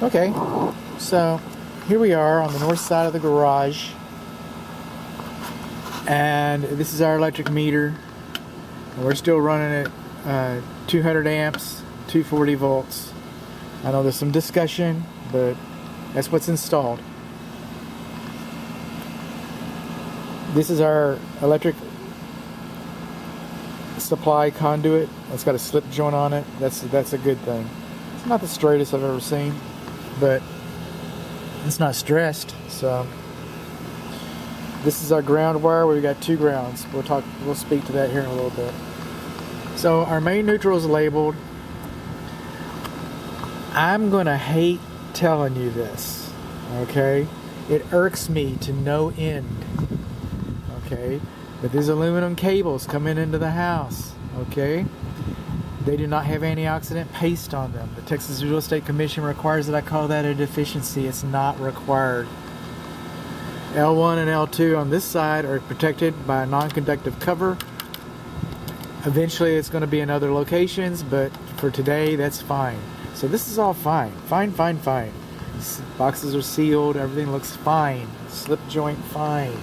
Okay, so here we are on the north side of the garage, and this is our electric meter. And we're still running at 200 amps, 240 volts. I know there's some discussion, but that's what's installed. This is our electric supply conduit. It's got a slip joint on it. That's a good thing. It's not the straightest I've ever seen, but it's not stressed. So this is our ground wire. We've got two grounds. We'll speak to that here in a little bit. So our main neutral is labeled. I'm gonna hate telling you this, okay? It irks me to no end, okay? But these aluminum cables coming into the house, okay? They do not have antioxidant paste on them. The Texas Real Estate Commission requires that I call that a deficiency. It's not required. L1 and L2 on this side are protected by a non-conductive cover. Eventually it's going to be in other locations, but for today that's fine. So this is all fine. Fine. Boxes are sealed, everything looks fine. Slip joint fine.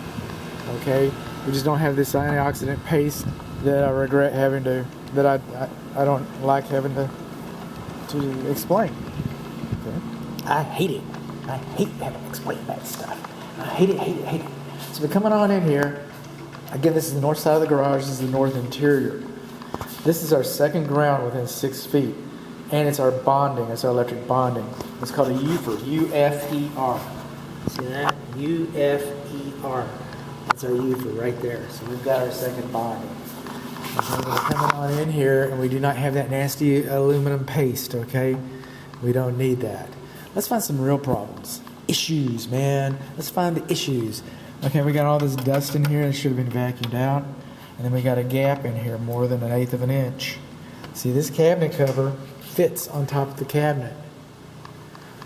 Okay? We just don't have this antioxidant paste that I regret having to, that I don't like having to explain. Okay? I hate it. I hate having to explain that stuff. I hate it. So we're coming on in here. Again, this is the north side of the garage. This is the north interior. This is our second ground within 6 feet. And it's our bonding. It's our electric bonding. It's called a UFER. U-F-E-R. See that? U-F-E-R. That's our UFER right there. So we've got our second bonding. And so we're coming on in here, and we do not have that nasty aluminum paste, okay? We don't need that. Let's find some real problems. Issues, man. Let's find the issues. Okay, we got all this dust in here that should have been vacuumed out. And then we got a gap in here more than 1/8 of an inch. See, this cabinet cover fits on top of the cabinet.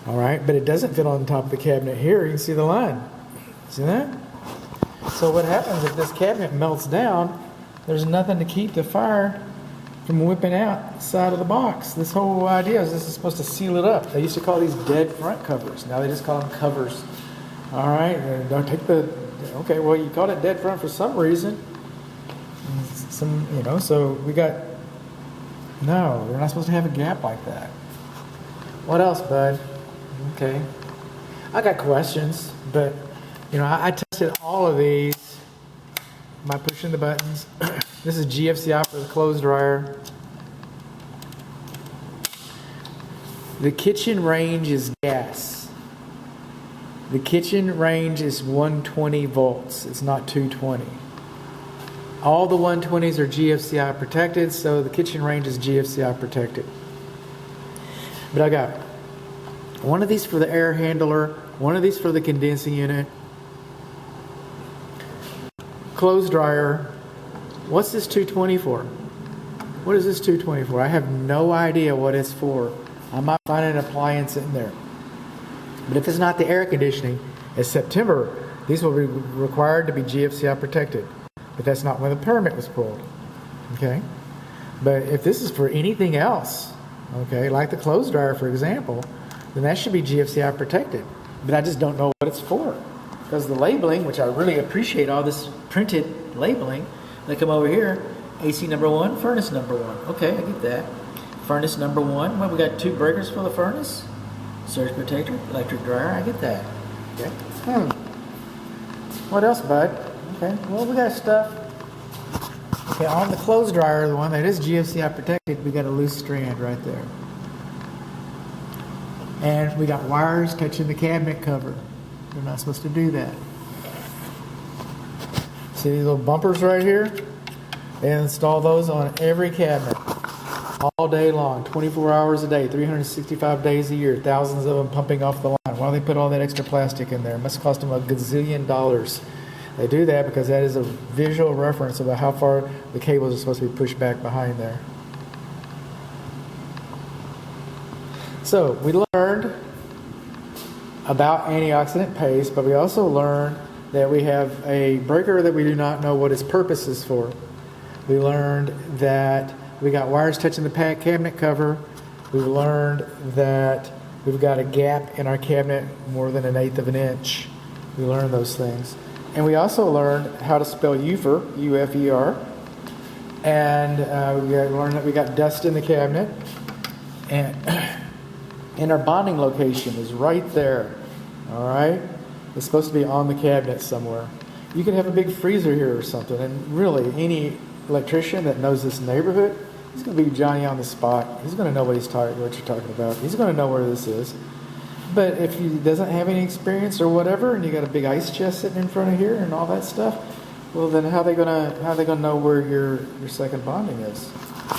All right, but it doesn't fit on top of the cabinet here. You can see the line. See that? So what happens if this cabinet melts down, there's nothing to keep the fire from whipping out the side of the box. This whole idea is this is supposed to seal it up. They used to call these dead front covers. Now they just call them covers. All right, don't take the, okay, well you called it dead front for some reason. So we got, no, they're not supposed to have a gap like that. What else, bud? Okay. I got questions, but, I tested all of these by pushing the buttons. This is GFCI for the clothes dryer. The kitchen range is gas. The kitchen range is 120 volts. It's not 220. All the 120s are GFCI protected, so the kitchen range is GFCI protected. But I got one of these for the air handler, one of these for the condensing unit, clothes dryer. What's this 220 for? What is this 220 for? I have no idea what it's for. I might find an appliance in there. But if it's not the air conditioning, it's September, these will be required to be GFCI protected. But that's not when the permit was pulled. Okay? But if this is for anything else, okay, like the clothes dryer, for example, then that should be GFCI protected. But I just don't know what it's for. Because the labeling, which I really appreciate all this printed labeling, they come over here, AC number 1, furnace number 1. Okay, I get that. Furnace number 1. Well, we got 2 breakers for the furnace. Surge protector, electric dryer. I get that. Okay. What else, bud? Okay, well, we got stuff. Okay, on the clothes dryer, the one that is GFCI protected, we got a loose strand right there. And we got wires touching the cabinet cover. We're not supposed to do that. See these little bumpers right here? They install those on every cabinet. All day long, 24 hours a day, 365 days a year, thousands of them pumping off the line. Why do they put all that extra plastic in there? It must cost them a gazillion dollars. They do that because that is a visual reference about how far the cables are supposed to be pushed back behind there. So we learned about antioxidant paste, but we also learned that we have a breaker that we do not know what its purpose is for. We learned that we got wires touching the cabinet cover. We learned that we've got a gap in our cabinet more than 1/8 of an inch. We learned those things. And we also learned how to spell UFER, U-F-E-R. And we learned that we got dust in the cabinet. And our bonding location is right there. All right? It's supposed to be on the cabinet somewhere. You could have a big freezer here or something. And really, any electrician that knows this neighborhood, he's going to be Johnny on the spot. He's going to know what you're talking about. He's going to know where this is. But if he doesn't have any experience or whatever, and you got a big ice chest sitting in front of here and all that stuff, well, then how they gonna know where your second bonding is?